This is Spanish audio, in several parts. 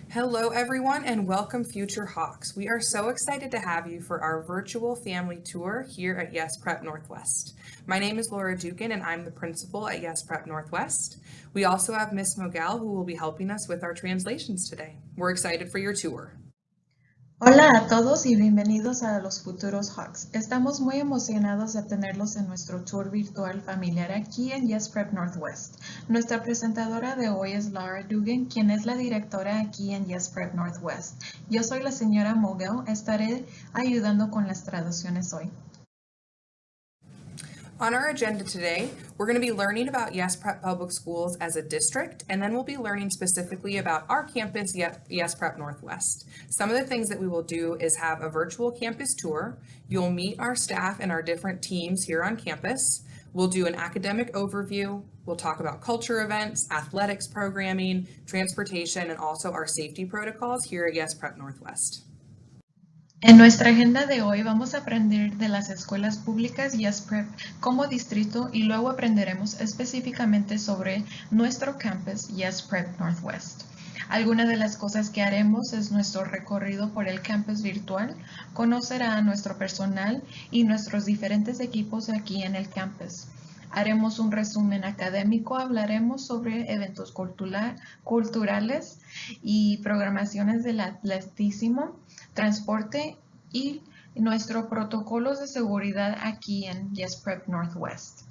Hello everyone and welcome Future Hawks. We are so excited to have you for our virtual family tour here at Yes Prep Northwest. My name is Laura Dukin and I'm the principal at Yes Prep Northwest. We also have Miss Mogal who will be helping us with our translations today. We're excited for your tour. Hola a todos y bienvenidos a los futuros Hawks. Estamos muy emocionados de tenerlos en nuestro tour virtual familiar aquí en Yes Prep Northwest. Nuestra presentadora de hoy es Laura Dugan, quien es la directora aquí en Yes Prep Northwest. Yo soy la señora Mogel, estaré ayudando con las traducciones hoy. On our agenda today, we're going to be learning about Yes Prep Public Schools as a district, and then we'll be learning specifically about our campus, Yes Prep Northwest. Some of the things that we will do is have a virtual campus tour. You'll meet our staff and our different teams here on campus. We'll do an academic overview. We'll talk about culture events, athletics programming, transportation, and also our safety protocols here at Yes Prep Northwest. En nuestra agenda de hoy vamos a aprender de las escuelas públicas Yes Prep como distrito y luego aprenderemos específicamente sobre nuestro campus Yes Prep Northwest. Algunas de las cosas que haremos es nuestro recorrido por el campus virtual, conocerá a nuestro personal y nuestros diferentes equipos aquí en el campus. Haremos un resumen académico, hablaremos sobre eventos culturales y programaciones del atletismo, transporte y nuestros protocolos de seguridad aquí en Yes Prep Northwest.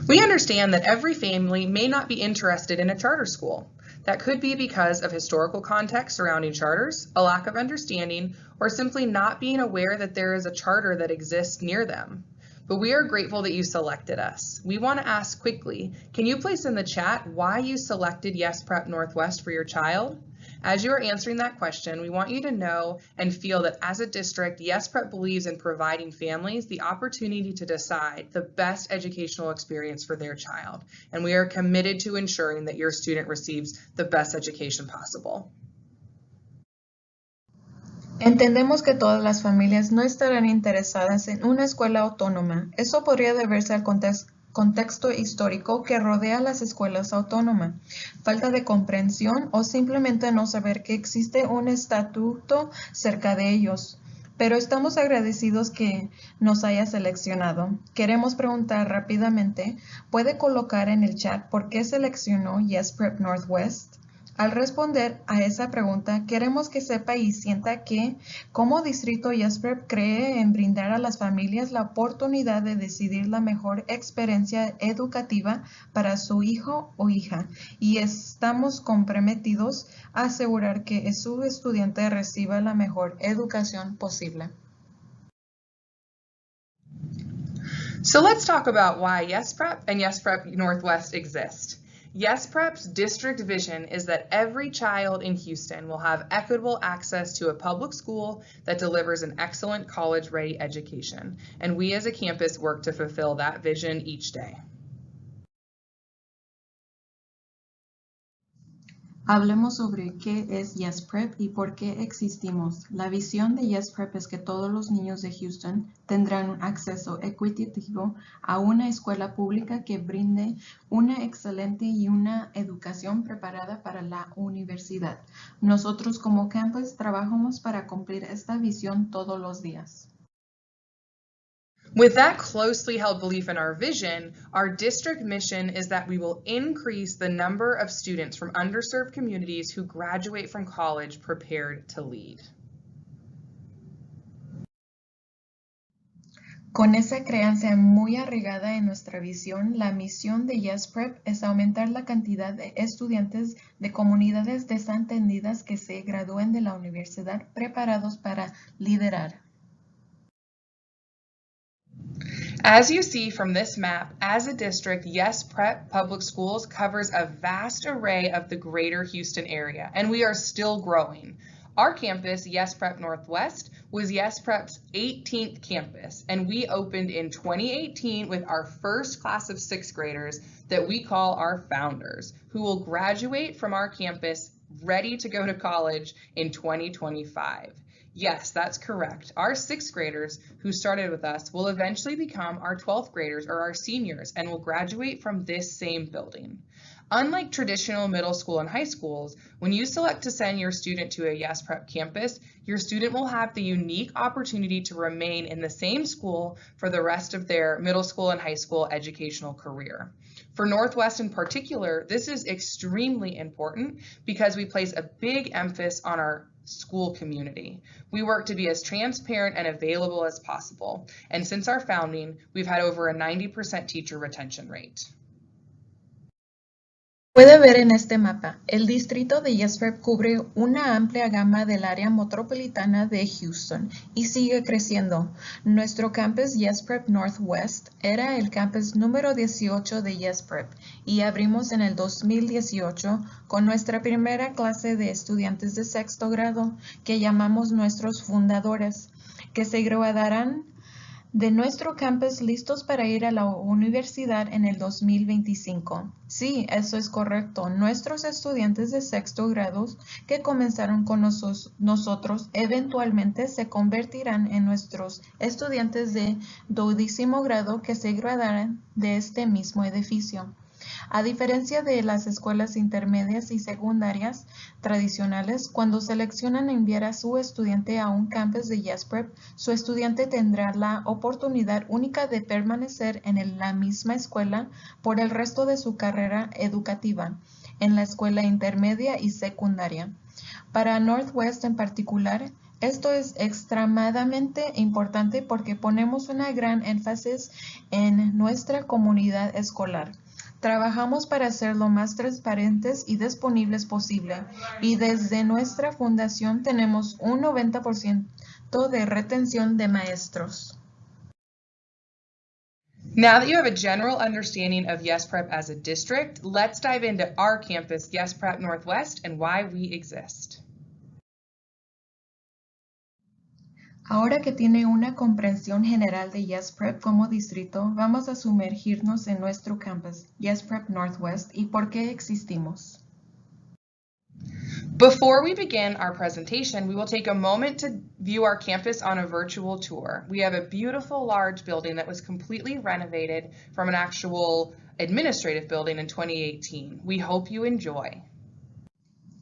We understand that every family may not be interested in a charter school. That could be because of historical context surrounding charters, a lack of understanding, or simply not being aware that there is a charter that exists near them. But we are grateful that you selected us. We want to ask quickly, can you place in the chat why you selected Yes Prep Northwest for your child? As you are answering that question, we want you to know and feel that as a district, Yes Prep believes in providing families the opportunity to decide the best educational experience for their child. And we are committed to ensuring that your student receives the best education possible. Entendemos que todas las familias no estarán interesadas en una escuela autónoma. Eso podría deberse al contexto histórico que rodea las escuelas autónomas, falta de comprensión o simplemente no saber que existe un estatuto cerca de ellos. Pero estamos agradecidos que nos haya seleccionado. Queremos preguntar rápidamente, ¿puede colocar en el chat por qué seleccionó Yes Prep Northwest? Al responder a esa pregunta, queremos que sepa y sienta que, como distrito Yes Prep, cree en brindar a las familias la oportunidad de decidir la mejor experiencia educativa para su hijo o hija y estamos comprometidos a asegurar que su estudiante reciba la mejor educación posible. So let's talk about why Yes Prep and Yes Prep Northwest exist. Yes Prep's district vision is that every child in Houston will have equitable access to a public school that delivers an excellent college-ready education, and we as a campus work to fulfill that vision each day. Hablemos sobre qué es Yes Prep y por qué existimos. La visión de Yes Prep es que todos los niños de Houston tendrán un acceso equitativo a una escuela pública que brinde una excelente y una educación preparada para la universidad. Nosotros como campus trabajamos para cumplir esta visión todos los días. With that closely held belief in our vision, our district mission is that we will increase the number of students from underserved communities who graduate from college prepared to lead. Con esa creencia muy arraigada en nuestra visión, la misión de Yes Prep es aumentar la cantidad de estudiantes de comunidades desatendidas que se gradúen de la universidad preparados para liderar. As you see from this map, as a district, Yes Prep Public Schools covers a vast array of the greater Houston area, and we are still growing. Our campus, Yes Prep Northwest, was Yes Prep's 18th campus, and we opened in 2018 with our first class of 6th graders that we call our founders, who will graduate from our campus ready to go to college in 2025. Yes, that's correct. Our 6th graders who started with us will eventually become our 12th graders or our seniors and will graduate from this same building. Unlike traditional middle school and high schools, when you select to send your student to a Yes Prep campus, your student will have the unique opportunity to remain in the same school for the rest of their middle school and high school educational career. For Northwest in particular, this is extremely important because we place a big emphasis on our school community. We work to be as transparent and available as possible, and since our founding, we've had over a 90% teacher retention rate. Puede ver en este mapa, el distrito de Yes Prep cubre una amplia gama del área metropolitana de Houston y sigue creciendo. Nuestro campus Yes Prep Northwest era el campus número 18 de Yes Prep y abrimos en el 2018 con nuestra primera clase de estudiantes de sexto grado que llamamos nuestros fundadores, que se graduarán de nuestro campus listos para ir a la universidad en el 2025. Sí, eso es correcto. Nuestros estudiantes de sexto grado que comenzaron con nosotros eventualmente se convertirán en nuestros estudiantes de 12º grado que se graduarán de este mismo edificio. A diferencia de las escuelas intermedias y secundarias tradicionales, cuando seleccionan enviar a su estudiante a un campus de Yes Prep, su estudiante tendrá la oportunidad única de permanecer en la misma escuela por el resto de su carrera educativa, en la escuela intermedia y secundaria. Para Northwest en particular, esto es extremadamente importante porque ponemos una gran énfasis en nuestra comunidad escolar. Trabajamos para ser lo más transparentes y disponibles posible y desde nuestra fundación tenemos un 90% de retención de maestros. Now that you have a general understanding of Yes Prep as a district, let's dive into our campus, Yes Prep Northwest, and why we exist. Ahora que tiene una comprensión general de Yes Prep como distrito, vamos a sumergirnos en nuestro campus, Yes Prep Northwest, y por qué existimos. Before we begin our presentation, we will take a moment to view our campus on a virtual tour. We have a beautiful large building that was completely renovated from an actual administrative building in 2018. We hope you enjoy.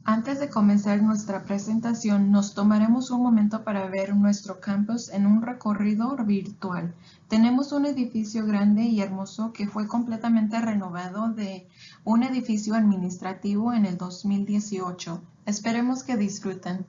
Antes de comenzar nuestra presentación, nos tomaremos un momento para ver nuestro campus en un recorrido virtual. Tenemos un edificio grande y hermoso que fue completamente renovado de un edificio administrativo en el 2018. Esperemos que disfruten.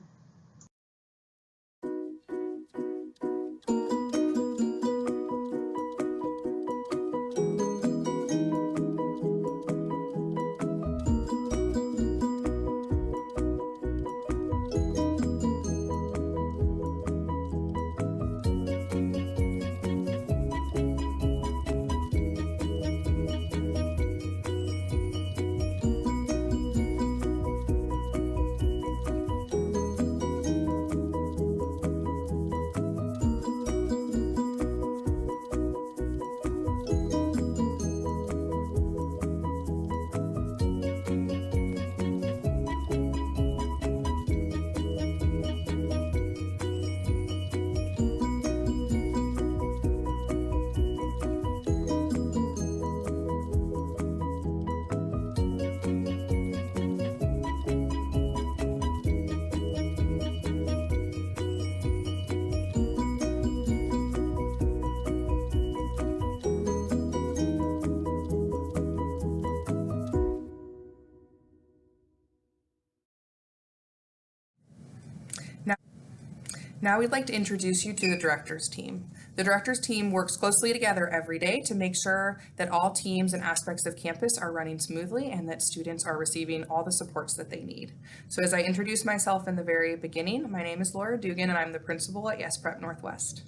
Now we'd like to introduce you to the directors team. The directors team works closely together every day to make sure that all teams and aspects of campus are running smoothly and that students are receiving all the supports that they need. So as I introduced myself in the very beginning, my name is Laura Dugan and I'm the principal at Yes Prep Northwest.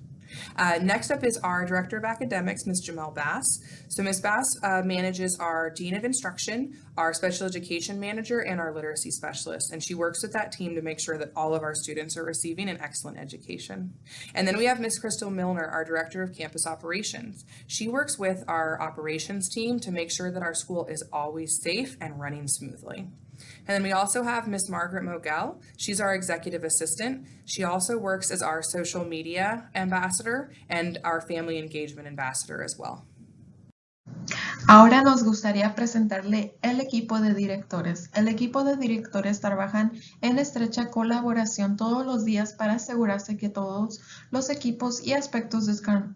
Next up is our Director of Academics, Ms. Jamel Bass. So Ms. Bass manages our Dean of Instruction, our Special Education Manager, and our Literacy Specialist. And she works with that team to make sure that all of our students are receiving an excellent education. And then we have Ms. Crystal Milner, our Director of Campus Operations. She works with our operations team to make sure that our school is always safe and running smoothly. And then we also have Miss Margaret Mogel. She's our executive assistant. She also works as our social media ambassador and our family engagement ambassador as well. Ahora nos gustaría presentarle el equipo de directores. El equipo de directores trabajan en estrecha colaboración todos los días para asegurarse que todos los equipos y aspectos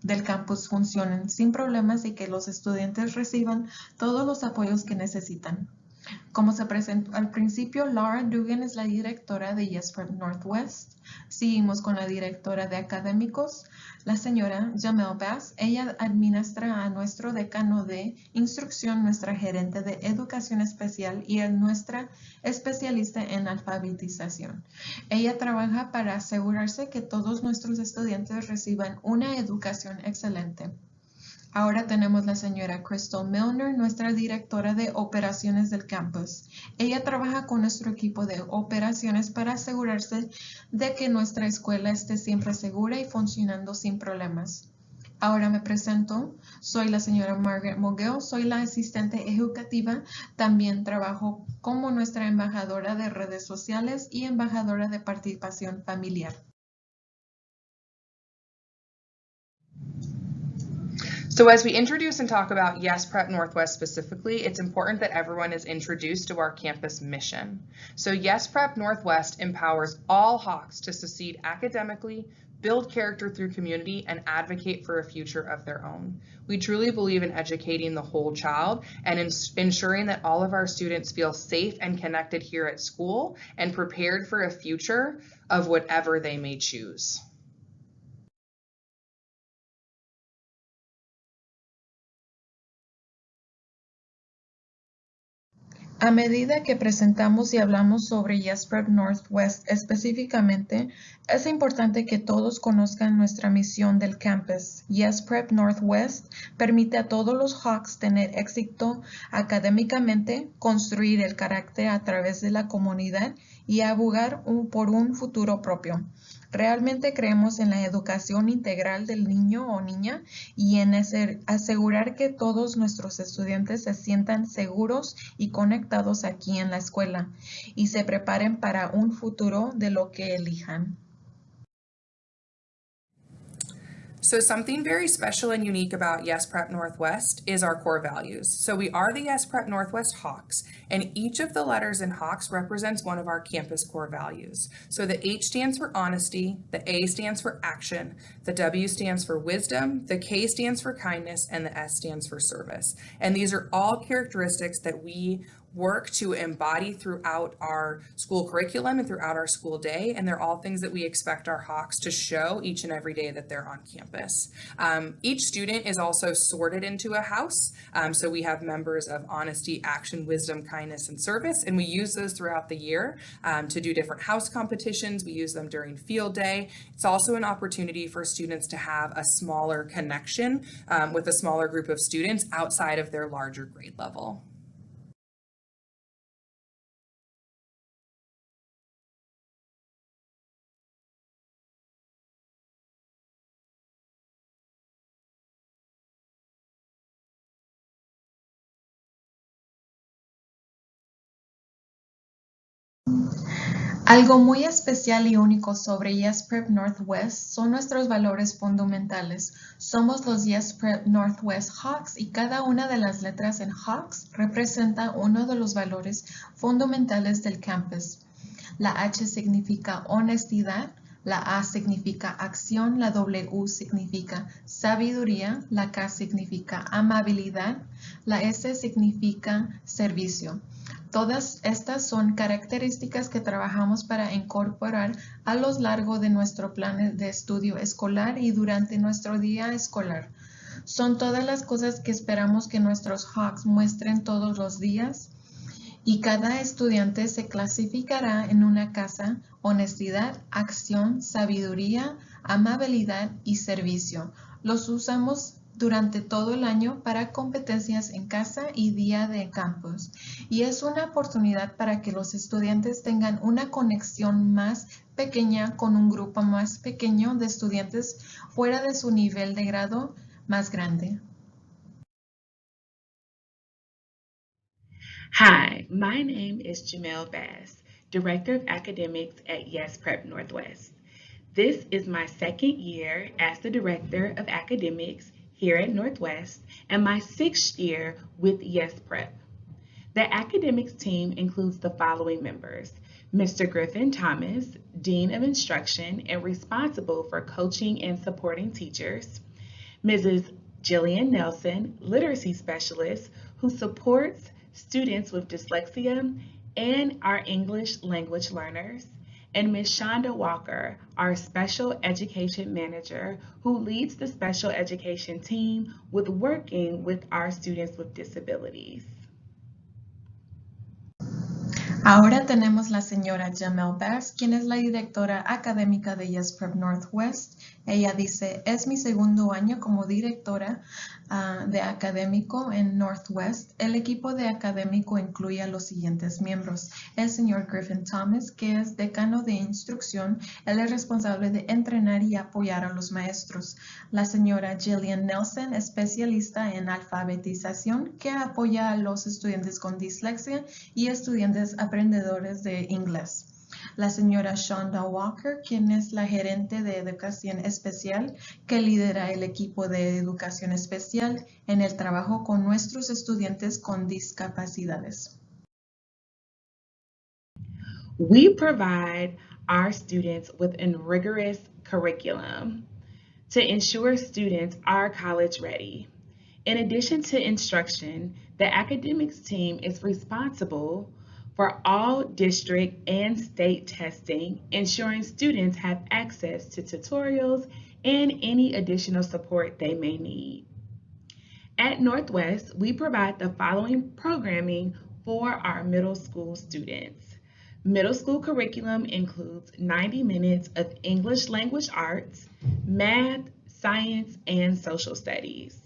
del campus funcionen sin problemas y que los estudiantes reciban todos los apoyos que necesitan. Como se presentó al principio, Laura Dugan es la directora de Yes Prep Northwest. Seguimos con la directora de académicos, la señora Jamel Bass. Ella administra a nuestro decano de instrucción, nuestra gerente de educación especial y es nuestra especialista en alfabetización. Ella trabaja para asegurarse que todos nuestros estudiantes reciban una educación excelente. Ahora tenemos la señora Crystal Milner, nuestra directora de operaciones del campus. Ella trabaja con nuestro equipo de operaciones para asegurarse de que nuestra escuela esté siempre segura y funcionando sin problemas. Ahora me presento, soy la señora Margaret Moguel, soy la asistente ejecutiva, también trabajo como nuestra embajadora de redes sociales y embajadora de participación familiar. So as we introduce and talk about Yes Prep Northwest specifically, it's important that everyone is introduced to our campus mission. So Yes Prep Northwest empowers all Hawks to succeed academically, build character through community, and advocate for a future of their own. We truly believe in educating the whole child and ensuring that all of our students feel safe and connected here at school and prepared for a future of whatever they may choose. A medida que presentamos y hablamos sobre Yes Prep Northwest específicamente, es importante que todos conozcan nuestra misión del campus. Yes Prep Northwest permite a todos los Hawks tener éxito académicamente, construir el carácter a través de la comunidad y abogar por un futuro propio. Realmente creemos en la educación integral del niño o niña y en asegurar que todos nuestros estudiantes se sientan seguros y conectados aquí en la escuela y se preparen para un futuro de lo que elijan. So something very special and unique about Yes Prep Northwest is our core values. So we are the Yes Prep Northwest Hawks, and each of the letters in Hawks represents one of our campus core values. So the H stands for honesty, the A stands for action, the W stands for wisdom, the K stands for kindness, and the S stands for service. And these are all characteristics that we work to embody throughout our school curriculum and throughout our school day, and they're all things that we expect our Hawks to show each and every day that they're on campus. Each student is also sorted into a house, so we have members of honesty, action, wisdom, kindness, and service, and we use those throughout the year to do different house competitions. We use them during field day. It's also an opportunity for students to have a smaller connection with a smaller group of students outside of their larger grade level. Algo muy especial y único sobre Yes Prep Northwest son nuestros valores fundamentales. Somos los Yes Prep Northwest Hawks y cada una de las letras en Hawks representa uno de los valores fundamentales del campus. La H significa honestidad, la A significa acción, la W significa sabiduría, la K significa amabilidad, la S significa servicio. Todas estas son características que trabajamos para incorporar a lo largo de nuestro plan de estudio escolar y durante nuestro día escolar. Son todas las cosas que esperamos que nuestros Hawks muestren todos los días y cada estudiante se clasificará en una casa: honestidad, acción, sabiduría, amabilidad y servicio. Los usamos durante todo el año para competencias en casa y día de campus. Y es una oportunidad para que los estudiantes tengan una conexión más pequeña con un grupo más pequeño de estudiantes fuera de su nivel de grado más grande. Hi, my name is Jamel Bass, Director of Academics at Yes Prep Northwest. This is my second year as the Director of Academics here at Northwest and my 6th year with Yes Prep. The academics team includes the following members: Mr. Griffin Thomas, Dean of Instruction and responsible for coaching and supporting teachers; Mrs. Jillian Nelson, Literacy Specialist, who supports students with dyslexia and our English language learners; and Ms. Shonda Walker, our Special Education Manager, who leads the special education team with working with our students with disabilities. Ahora tenemos la señora Jamel Bass, quien es la directora académica de Yes Prep Northwest. Ella dice: es mi segundo año como directora de académico en Northwest. El equipo de académico incluye a los siguientes miembros: el señor Griffin Thomas, que es decano de instrucción. Él es responsable de entrenar y apoyar a los maestros. La señora Jillian Nelson, especialista en alfabetización, que apoya a los estudiantes con dislexia y estudiantes aprendedores de inglés. La señora Shonda Walker, quien es la gerente de educación especial, que lidera el equipo de educación especial en el trabajo con nuestros estudiantes con discapacidades. We provide our students with a rigorous curriculum to ensure students are college ready. In addition to instruction, the academics team is responsible for all district and state testing, ensuring students have access to tutorials and any additional support they may need. At Northwest, we provide the following programming for our middle school students. Middle school curriculum includes 90 minutes of English language arts, math, science, and social studies.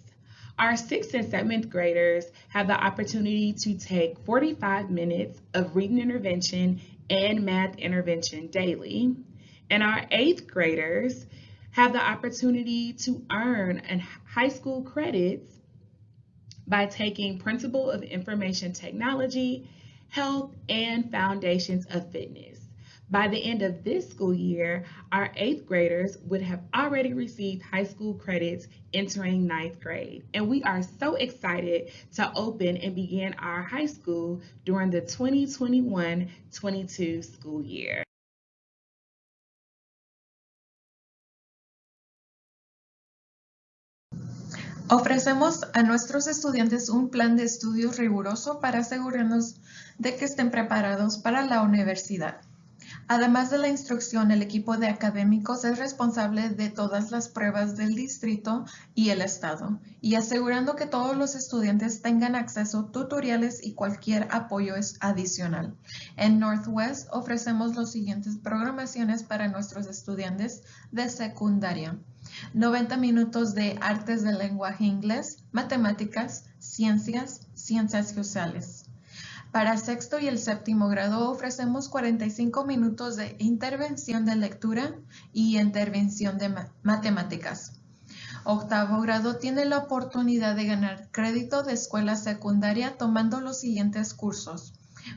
Our 6th and 7th graders have the opportunity to take 45 minutes of reading intervention and math intervention daily. And our 8th graders have the opportunity to earn high school credits by taking Principle of Information Technology, Health, and Foundations of Fitness. By the end of this school year, our 8th graders would have already received high school credits entering 9th grade. And we are so excited to open and begin our high school during the 2021-22 school year. Ofrecemos a nuestros estudiantes un plan de estudios riguroso para asegurarnos de que estén preparados para la universidad. Además de la instrucción, el equipo de académicos es responsable de todas las pruebas del distrito y el estado, y asegurando que todos los estudiantes tengan acceso a tutoriales y cualquier apoyo adicional. En Northwest ofrecemos las siguientes programaciones para nuestros estudiantes de secundaria: 90 minutos de artes del lenguaje inglés, matemáticas, ciencias sociales. Para el 6º y el 7º grado ofrecemos 45 minutos de intervención de lectura y intervención de matemáticas. 8º grado tiene la oportunidad de ganar crédito de escuela secundaria tomando los siguientes cursos: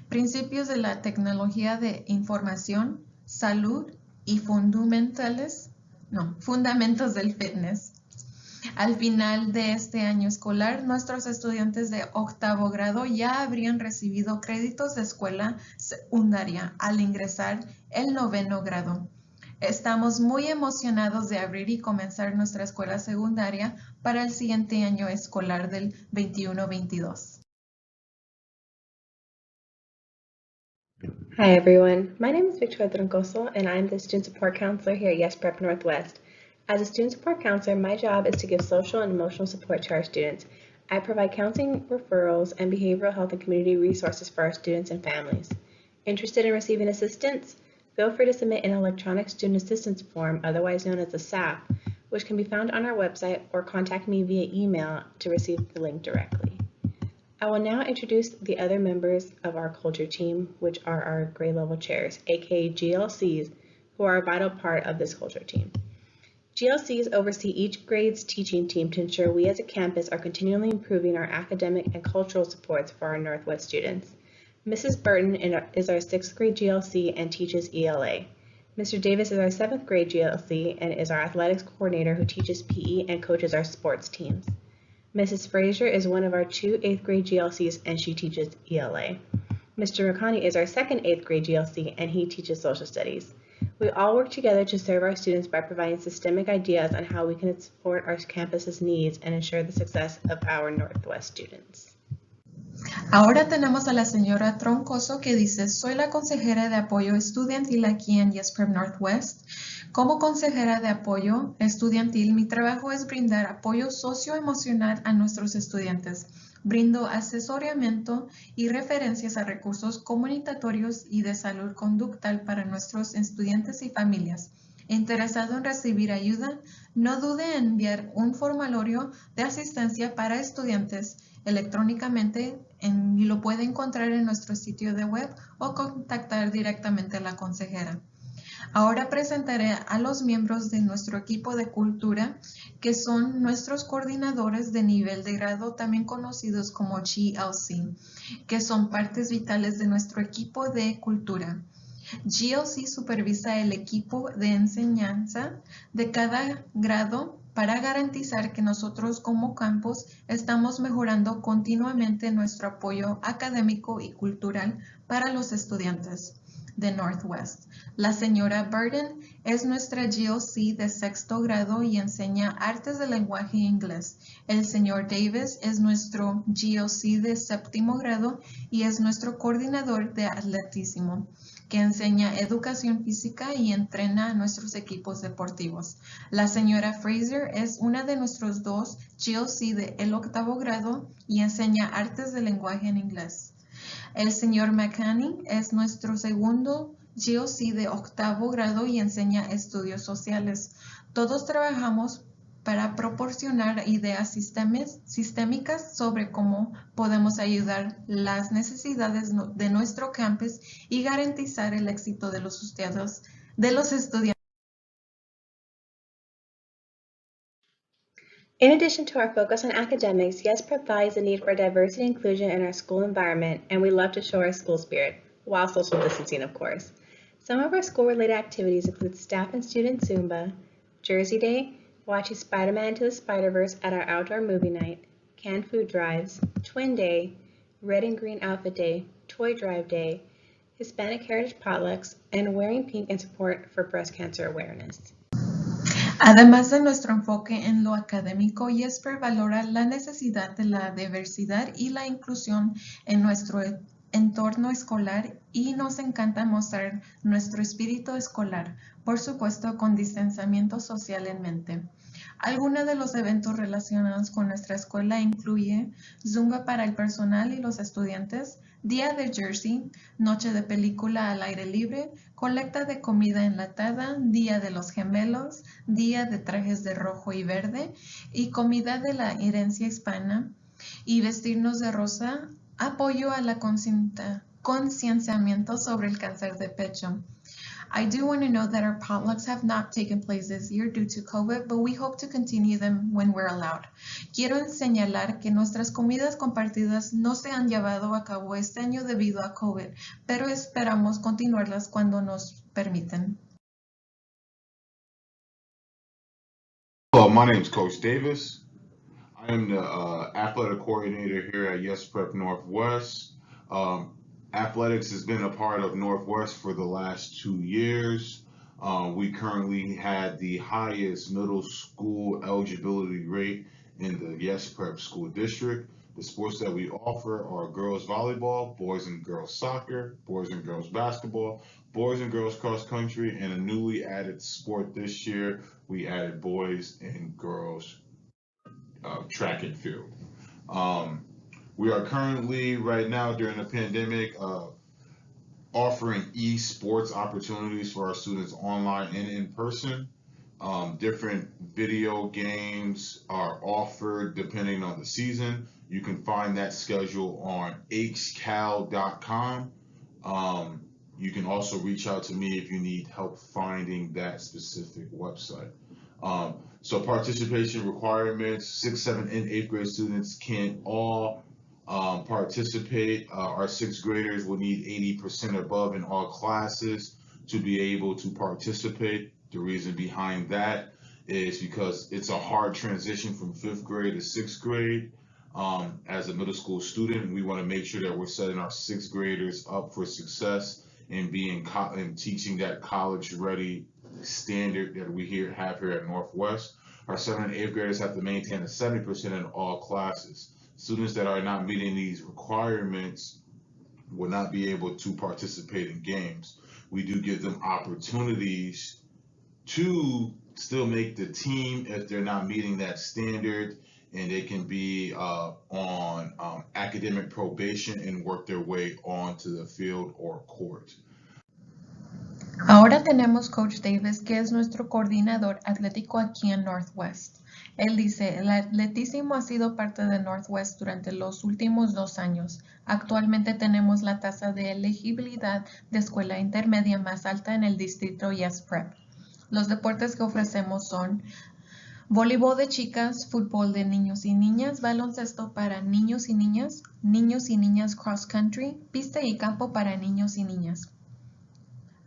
Principios de la Tecnología de Información, Salud y Fundamentos del Fitness. Al final de este año escolar, nuestros estudiantes de 8º grado ya habrían recibido créditos de escuela secundaria al ingresar el 9º grado. Estamos muy emocionados de abrir y comenzar nuestra escuela secundaria para el siguiente año escolar del 21-22. Hi everyone, my name is Victoria Troncoso and I'm the Student Support Counselor here at Yes Prep Northwest. As a Student Support Counselor, my job is to give social and emotional support to our students. I provide counseling, referrals, and behavioral health and community resources for our students and families. Interested in receiving assistance? Feel free to submit an electronic student assistance form, otherwise known as a SAP, which can be found on our website, or contact me via email to receive the link directly. I will now introduce the other members of our culture team, which are our grade level chairs, aka GLCs, who are a vital part of this culture team. GLCs oversee each grade's teaching team to ensure we as a campus are continually improving our academic and cultural supports for our Northwest students. Mrs. Burton is our 6th grade GLC and teaches ELA. Mr. Davis is our 7th grade GLC and is our athletics coordinator who teaches PE and coaches our sports teams. Mrs. Frazier is one of our 2 8th grade GLCs and she teaches ELA. Mr. Rakani is our second 8th grade GLC and he teaches social studies. We all work together to serve our students by providing systemic ideas on how we can support our campus's needs and ensure the success of our Northwest students. Ahora tenemos a la señora Troncoso que dice, soy la consejera de apoyo estudiantil aquí en YesPrep Northwest. Como consejera de apoyo estudiantil, mi trabajo es brindar apoyo socioemocional a nuestros estudiantes. Brindo asesoramiento y referencias a recursos comunitarios y de salud conductal para nuestros estudiantes y familias. Interesado en recibir ayuda, no dude en enviar un formulario de asistencia para estudiantes electrónicamente y lo puede encontrar en nuestro sitio de web o contactar directamente a la consejera. Ahora presentaré a los miembros de nuestro equipo de cultura, que son nuestros coordinadores de nivel de grado, también conocidos como GLC, que son partes vitales de nuestro equipo de cultura. GLC supervisa el equipo de enseñanza de cada grado para garantizar que nosotros como campus estamos mejorando continuamente nuestro apoyo académico y cultural para los estudiantes de Northwest. La señora Burden es nuestra GLC de 6º grado y enseña artes del lenguaje inglés. El señor Davis es nuestro GLC de 7º grado y es nuestro coordinador de atletismo, que enseña educación física y entrena a nuestros equipos deportivos. La señora Fraser es una de nuestros 2 GLC de el 8º grado y enseña artes del lenguaje en inglés. El señor McCanny es nuestro segundo GLC de 8º grado y enseña estudios sociales. Todos trabajamos para proporcionar ideas sistémicas sobre cómo podemos ayudar las necesidades de nuestro campus y garantizar el éxito de los estudiantes. In addition to our focus on academics, YES provides the need for diversity and inclusion in our school environment, and we love to show our school spirit, while social distancing, of course. Some of our school-related activities include staff and student Zumba, Jersey Day, watching Spider-Man Into the Spider-Verse at our outdoor movie night, canned food drives, Twin Day, Red and Green Outfit Day, Toy Drive Day, Hispanic Heritage Potlucks, and Wearing Pink in support for breast cancer awareness. Además de nuestro enfoque en lo académico, YesPrep valora la necesidad de la diversidad y la inclusión en nuestro entorno escolar y nos encanta mostrar nuestro espíritu escolar, por supuesto con distanciamiento social en mente. Algunos de los eventos relacionados con nuestra escuela incluye Zumba para el personal y los estudiantes, Día de Jersey, Noche de película al aire libre, colecta de comida enlatada, Día de los Gemelos, Día de trajes de rojo y verde y comida de la herencia hispana y vestirnos de rosa, apoyo a la concienciamiento sobre el cáncer de pecho. I do want to note that our potlucks have not taken place this year due to COVID, but we hope to continue them when we're allowed. Quiero señalar que nuestras comidas compartidas no se han llevado a cabo este año debido a COVID, pero esperamos continuarlas cuando nos permiten. Hello, my name is Coach Davis. I am the athletic coordinator here at YesPrep Northwest. Athletics has been a part of Northwest for the last 2 years. We currently had the highest middle school eligibility rate in the YesPrep school district. The sports that we offer are girls volleyball, boys and girls soccer, boys and girls basketball, boys and girls cross country, and a newly added sport this year, we added boys and girls track and field. We are currently, right now during the pandemic, offering esports opportunities for our students online and in person. Different video games are offered depending on the season. You can find that schedule on hcal.com. You can also reach out to me if you need help finding that specific website. So participation requirements, 6th, 7th, and 8th grade students can all participate. Our 6th graders will need 80% above in all classes to be able to participate. The reason behind that is because it's a hard transition from 5th grade to 6th grade. As a middle school student, we want to make sure that we're setting our 6th graders up for success and and teaching that college-ready standard that we have here at Northwest. Our 7th and 8th graders have to maintain a 70% in all classes. Students that are not meeting these requirements will not be able to participate in games. We do give them opportunities to still make the team if they're not meeting that standard, and they can be on academic probation and work their way onto the field or court. Ahora tenemos Coach Davis, que es nuestro coordinador atlético aquí en Northwest. Él dice, el atletismo ha sido parte de Northwest durante los últimos 2 años. Actualmente tenemos la tasa de elegibilidad de escuela intermedia más alta en el distrito Yes Prep. Los deportes que ofrecemos son voleibol de chicas, fútbol de niños y niñas, baloncesto para niños y niñas cross country, pista y campo para niños y niñas.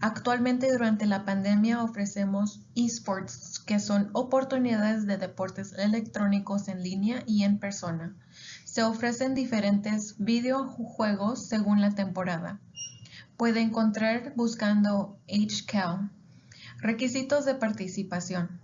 Actualmente durante la pandemia ofrecemos esports, que son oportunidades de deportes electrónicos en línea y en persona. Se ofrecen diferentes videojuegos según la temporada. Puede encontrar buscando HCAL. Requisitos de participación.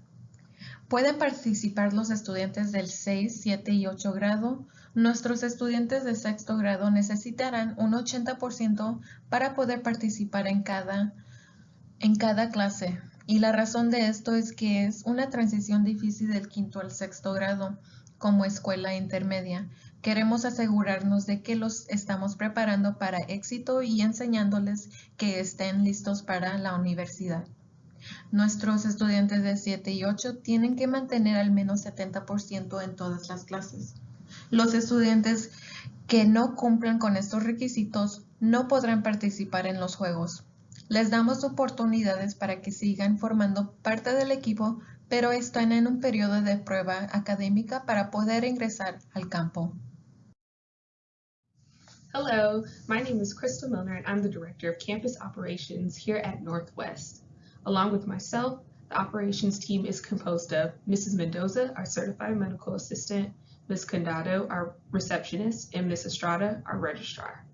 Pueden participar los estudiantes del 6, 7 y 8 grado. Nuestros estudiantes de 6º grado necesitarán un 80% para poder participar en cada clase. Y la razón de esto es que es una transición difícil del 5º al 6º grado como escuela intermedia. Queremos asegurarnos de que los estamos preparando para éxito y enseñándoles que estén listos para la universidad. Nuestros estudiantes de 7 y 8 tienen que mantener al menos 70% en todas las clases. Los estudiantes que no cumplan con estos requisitos no podrán participar en los juegos. Les damos oportunidades para que sigan formando parte del equipo, pero están en un periodo de prueba académica para poder ingresar al campo. Hello, my name is Crystal Milner and I'm the Director of Campus Operations here at Northwest. Along with myself, the operations team is composed of Mrs. Mendoza, our Certified Medical Assistant, Ms. Condado, our Receptionist, and Ms. Estrada, our Registrar.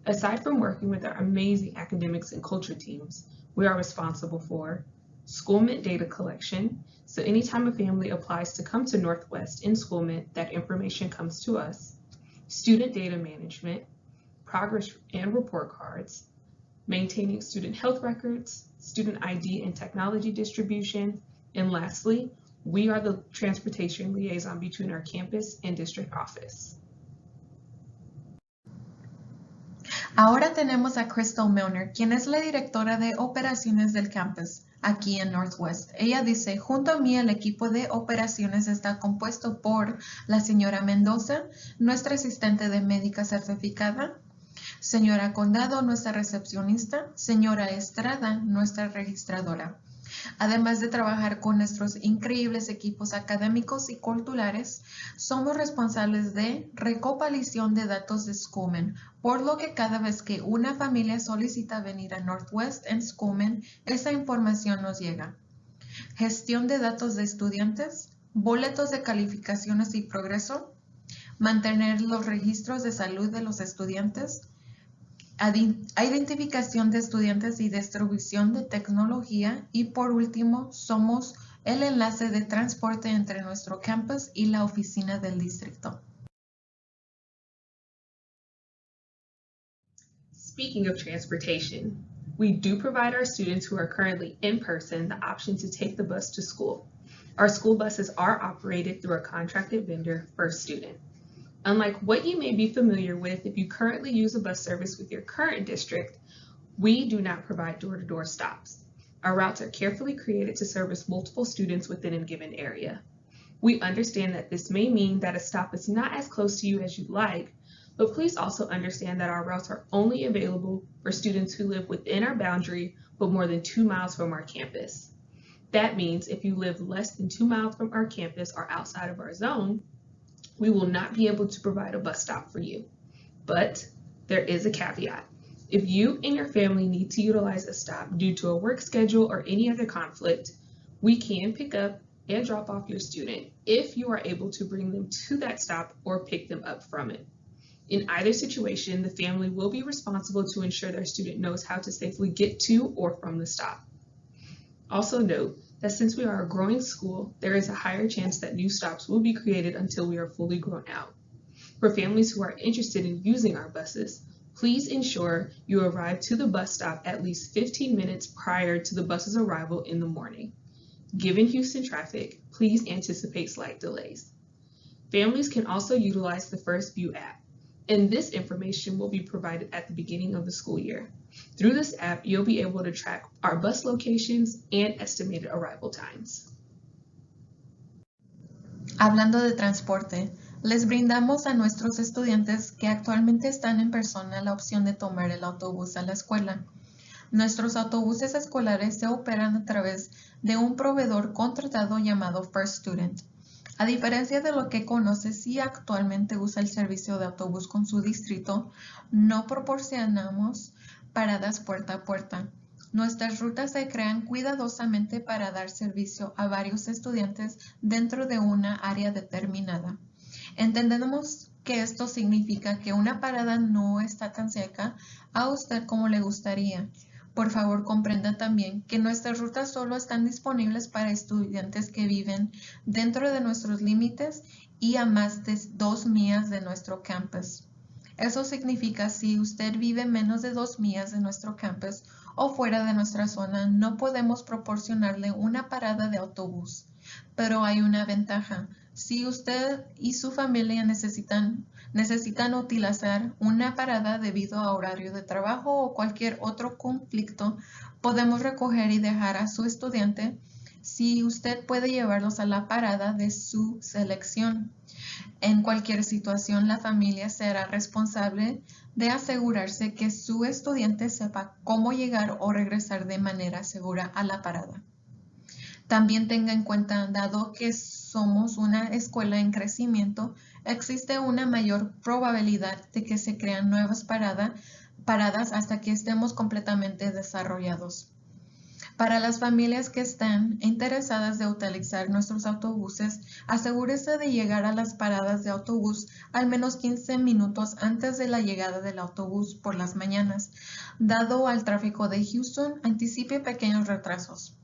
Aside from working with our amazing academics and culture teams, we are responsible for Schoolment data collection. So anytime a family applies to come to Northwest in Schoolment, that information comes to us. Student data management, progress and report cards, maintaining student health records, student ID and technology distribution, and lastly, we are the transportation liaison between our campus and district office. Ahora tenemos a Crystal Milner, quien es la directora de operaciones del campus aquí en Northwest. Ella dice, junto a mí el equipo de operaciones está compuesto por la señora Mendoza, nuestra asistente de médica certificada, señora Condado, nuestra recepcionista, señora Estrada, nuestra registradora. Además de trabajar con nuestros increíbles equipos académicos y culturales, somos responsables de recopilación de datos de Schoolment, por lo que cada vez que una familia solicita venir a Northwest en Schoolment, esa información nos llega. Gestión de datos de estudiantes, boletos de calificaciones y progreso, mantener los registros de salud de los estudiantes, identificación de estudiantes y distribución de tecnología, y por último somos el enlace de transporte entre nuestro campus y la oficina del distrito. Speaking of transportation, we do provide our students who are currently in person the option to take the bus to school. Our school buses are operated through a contracted vendor per student. Unlike what you may be familiar with if you currently use a bus service with your current district, we do not provide door-to-door stops. Our routes are carefully created to service multiple students within a given area. We understand that this may mean that a stop is not as close to you as you'd like, but please also understand that our routes are only available for students who live within our boundary but more than 2 miles from our campus. That means if you live less than 2 miles from our campus or outside of our zone, we will not be able to provide a bus stop for you. But there is a caveat. If you and your family need to utilize a stop due to a work schedule or any other conflict, we can pick up and drop off your student if you are able to bring them to that stop or pick them up from it. In either situation, the family will be responsible to ensure their student knows how to safely get to or from the stop. Also note that since we are a growing school, there is a higher chance that new stops will be created until we are fully grown out. For families who are interested in using our buses, please ensure you arrive to the bus stop at least 15 minutes prior to the bus's arrival in the morning. Given Houston traffic, please anticipate slight delays. Families can also utilize the First View app, and this information will be provided at the beginning of the school year. Through this app, you'll be able to track our bus locations and estimated arrival times. Hablando de transporte, les brindamos a nuestros estudiantes que actualmente están en persona la opción de tomar el autobús a la escuela. Nuestros autobuses escolares se operan a través de un proveedor contratado llamado First Student. A diferencia de lo que conoce si actualmente usa el servicio de autobús con su distrito, no proporcionamos paradas puerta a puerta. Nuestras rutas se crean cuidadosamente para dar servicio a varios estudiantes dentro de una área determinada. Entendemos que esto significa que una parada no está tan cerca a usted como le gustaría. Por favor, comprenda también que nuestras rutas solo están disponibles para estudiantes que viven dentro de nuestros límites y a más de 2 millas de nuestro campus. Eso significa si usted vive menos de 2 millas de nuestro campus o fuera de nuestra zona, no podemos proporcionarle una parada de autobús. Pero hay una ventaja. Si usted y su familia necesitan utilizar una parada debido a horario de trabajo o cualquier otro conflicto, podemos recoger y dejar a su estudiante si usted puede llevarlos a la parada de su selección. En cualquier situación, la familia será responsable de asegurarse que su estudiante sepa cómo llegar o regresar de manera segura a la parada. También tenga en cuenta, dado que somos una escuela en crecimiento, existe una mayor probabilidad de que se crean nuevas paradas hasta que estemos completamente desarrollados. Para las familias que están interesadas de utilizar nuestros autobuses, asegúrese de llegar a las paradas de autobús al menos 15 minutos antes de la llegada del autobús por las mañanas. Dado al tráfico de Houston, anticipe pequeños retrasos.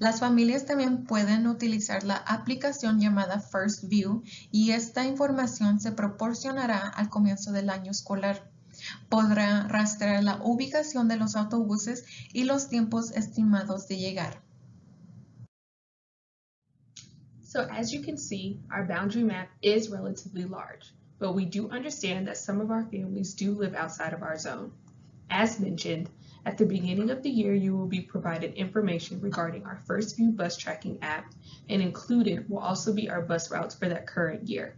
Las familias también pueden utilizar la aplicación llamada First View y esta información se proporcionará al comienzo del año escolar. Podrá rastrear la ubicación de los autobuses y los tiempos estimados de llegar. So as you can see, our boundary map is relatively large, but we do understand that some of our families do live outside of our zone. As mentioned, at the beginning of the year, you will be provided information regarding our First View bus tracking app, and included will also be our bus routes for that current year.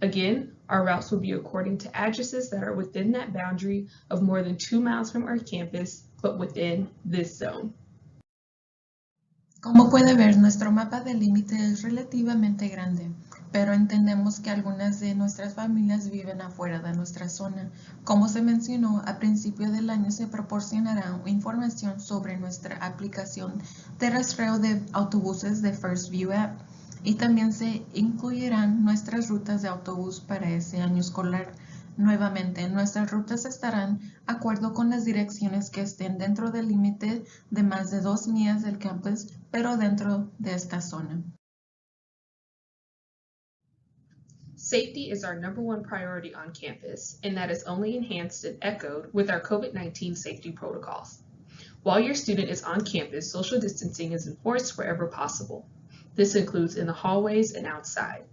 Again, our routes will be according to addresses that are within that boundary of more than 2 miles from our campus, but within this zone. Como puede ver, nuestro mapa de límite es relativamente grande, pero entendemos que algunas de nuestras familias viven afuera de nuestra zona. Como se mencionó, a principio del año se proporcionará información sobre nuestra aplicación de rastreo de autobuses de First View App y también se incluirán nuestras rutas de autobús para ese año escolar. Nuevamente, nuestras rutas estarán de acuerdo con las direcciones que estén dentro del límite de más de 2 millas del campus, pero dentro de esta zona. Safety is our #1 priority on campus, and that is only enhanced and echoed with our COVID-19 safety protocols. While your student is on campus, social distancing is enforced wherever possible. This includes in the hallways and outside.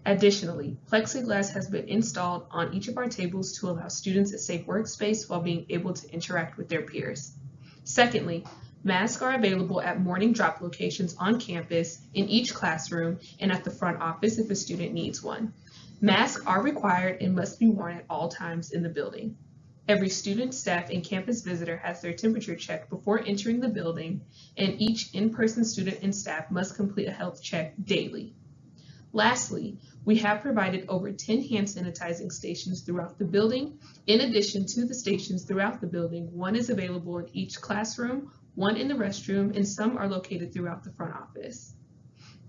Additionally, plexiglass has been installed on each of our tables to allow students a safe workspace while being able to interact with their peers. Secondly, masks are available at morning drop locations on campus, in each classroom, and at the front office if a student needs one. Masks are required and must be worn at all times in the building. Every student, staff, and campus visitor has their temperature checked before entering the building, and each in-person student and staff must complete a health check daily. Lastly, we have provided over 10 hand sanitizing stations throughout the building. In addition to the stations throughout the building, one is available in each classroom, one in the restroom, and some are located throughout the front office.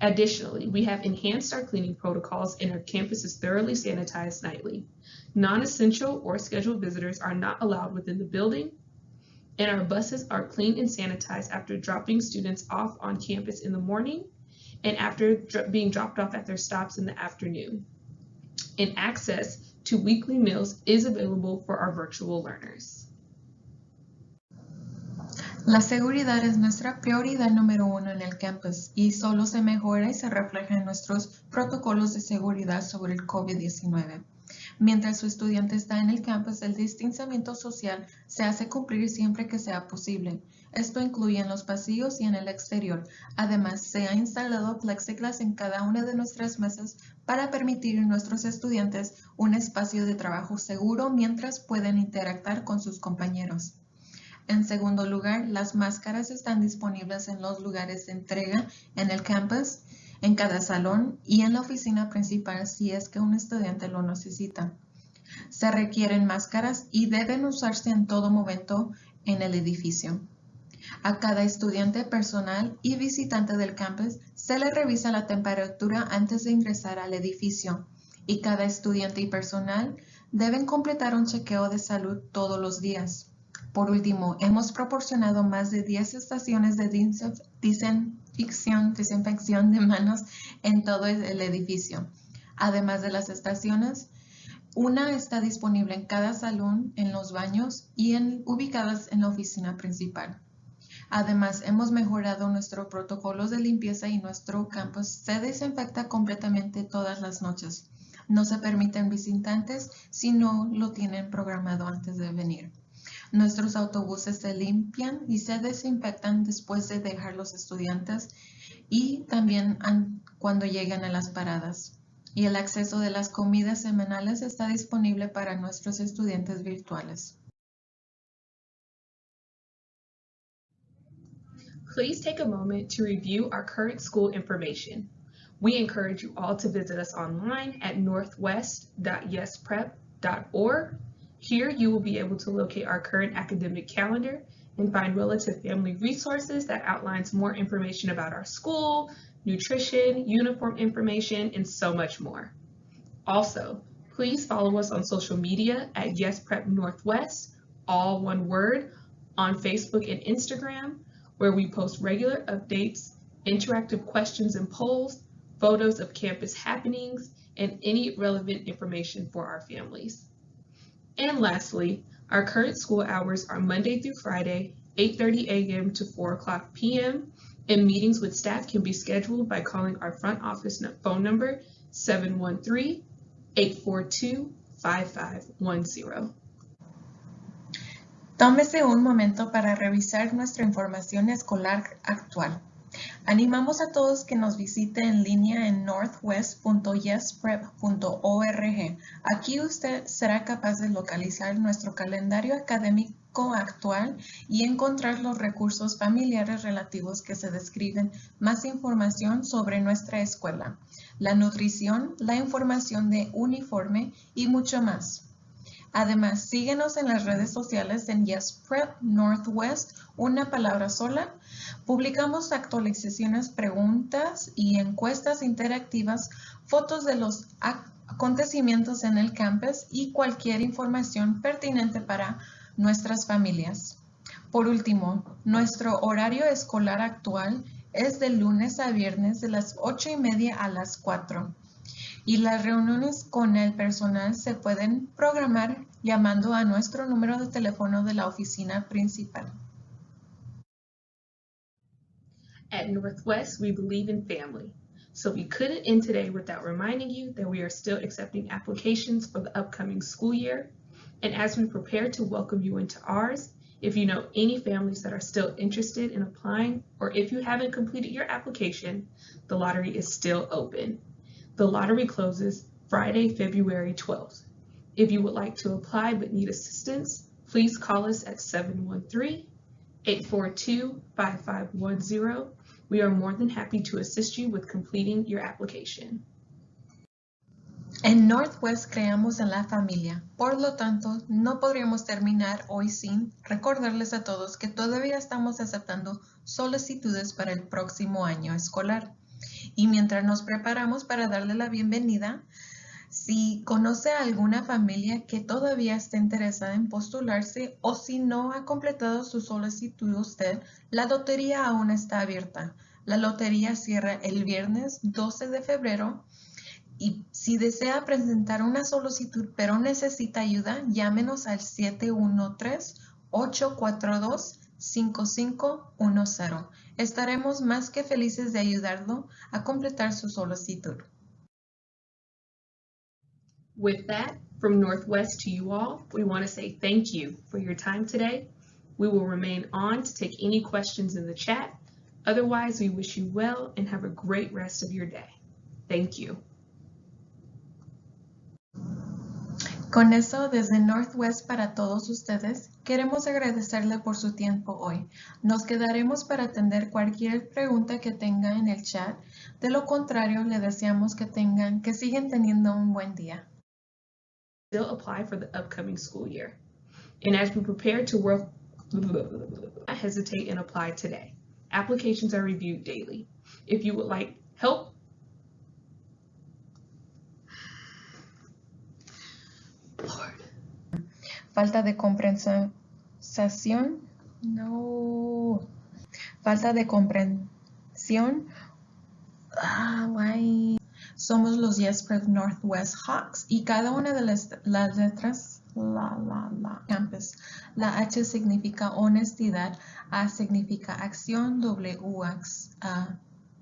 Additionally, we have enhanced our cleaning protocols and our campus is thoroughly sanitized nightly. Non-essential or scheduled visitors are not allowed within the building, and our buses are cleaned and sanitized after dropping students off on campus in the morning and after being dropped off at their stops in the afternoon. And access to weekly meals is available for our virtual learners. La seguridad es nuestra prioridad número uno en el campus y solo se mejora y se refleja en nuestros protocolos de seguridad sobre el COVID-19. Mientras su estudiante está en el campus, el distanciamiento social se hace cumplir siempre que sea posible. Esto incluye en los pasillos y en el exterior. Además, se ha instalado plexiglas en cada una de nuestras mesas para permitir a nuestros estudiantes un espacio de trabajo seguro mientras pueden interactuar con sus compañeros. En segundo lugar, las máscaras están disponibles en los lugares de entrega en el campus, en cada salón y en la oficina principal si es que un estudiante lo necesita. Se requieren máscaras y deben usarse en todo momento en el edificio. A cada estudiante, personal y visitante del campus se le revisa la temperatura antes de ingresar al edificio y cada estudiante y personal deben completar un chequeo de salud todos los días. Por último, hemos proporcionado más de 10 estaciones de desinfección de manos en todo el edificio. Además de las estaciones, una está disponible en cada salón, en los baños y ubicadas en la oficina principal. Además, hemos mejorado nuestros protocolos de limpieza y nuestro campus se desinfecta completamente todas las noches. No se permiten visitantes si no lo tienen programado antes de venir. Nuestros autobuses se limpian y se desinfectan después de dejar los estudiantes y también cuando llegan a las paradas. Y el acceso de las comidas semanales está disponible para nuestros estudiantes virtuales. Please take a moment to review our current school information. We encourage you all to visit us online at northwest.yesprep.org. Here you will be able to locate our current academic calendar and find relative family resources that outlines more information about our school, nutrition, uniform information, and so much more. Also, please follow us on social media at YesPrepNorthwest, all one word, on Facebook and Instagram, where we post regular updates, interactive questions and polls, photos of campus happenings, and any relevant information for our families. And lastly, our current school hours are Monday through Friday, 8:30 a.m. to 4:00 p.m., and meetings with staff can be scheduled by calling our front office phone number 713-842-5510. Tómese un momento para revisar nuestra información escolar actual. Animamos a todos que nos visiten en línea en northwest.yesprep.org. Aquí usted será capaz de localizar nuestro calendario académico actual y encontrar los recursos familiares relativos que se describen, más información sobre nuestra escuela, la nutrición, la información de uniforme y mucho más. Además, síguenos en las redes sociales en YesPrep Northwest, una palabra sola. Publicamos actualizaciones, preguntas y encuestas interactivas, fotos de los acontecimientos en el campus y cualquier información pertinente para nuestras familias. Por último, nuestro horario escolar actual es de lunes a viernes de las 8:30 a las 4. Y las reuniones con el personal se pueden programar llamando a nuestro número de teléfono de la oficina principal. At Northwest, we believe in family. So we couldn't end today without reminding you that we are still accepting applications for the upcoming school year. And as we prepare to welcome you into ours, if you know any families that are still interested in applying, or if you haven't completed your application, the lottery is still open. The lottery closes Friday, February 12th. If you would like to apply but need assistance, please call us at 713-842-5510. We are more than happy to assist you with completing your application. En Northwest creamos en la familia, por lo tanto, no podríamos terminar hoy sin recordarles a todos que todavía estamos aceptando solicitudes para el próximo año escolar. Y mientras nos preparamos para darle la bienvenida, si conoce a alguna familia que todavía esté interesada en postularse o si no ha completado su solicitud usted, la lotería aún está abierta. La lotería cierra el viernes 12 de febrero y si desea presentar una solicitud pero necesita ayuda, llámenos al 713-842-5510. Estaremos más que felices de ayudarlo a completar su solicitud. With that, from Northwest to you all, we want to say thank you for your time today. We will remain on to take any questions in the chat. Otherwise, we wish you well and have a great rest of your day. Thank you. Con eso, desde Northwest para todos ustedes, queremos agradecerle por su tiempo hoy. Nos quedaremos para atender cualquier pregunta que tenga en el chat. De lo contrario, le deseamos que sigan teniendo un buen día. Still apply for the upcoming school year. And as we prepare to work, not hesitate and apply today. Applications are reviewed daily. If you would like help, Falta de comprensión. No. Falta de comprensión. Why? Somos los YesPrep Northwest Hawks y cada una de las letras, campus. La H significa honestidad, A significa acción,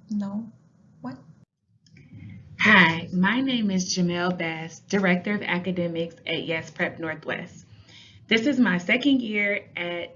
no. What? Hi, my name is Jamel Bass, Director of Academics at YesPrep Northwest. This is my second year at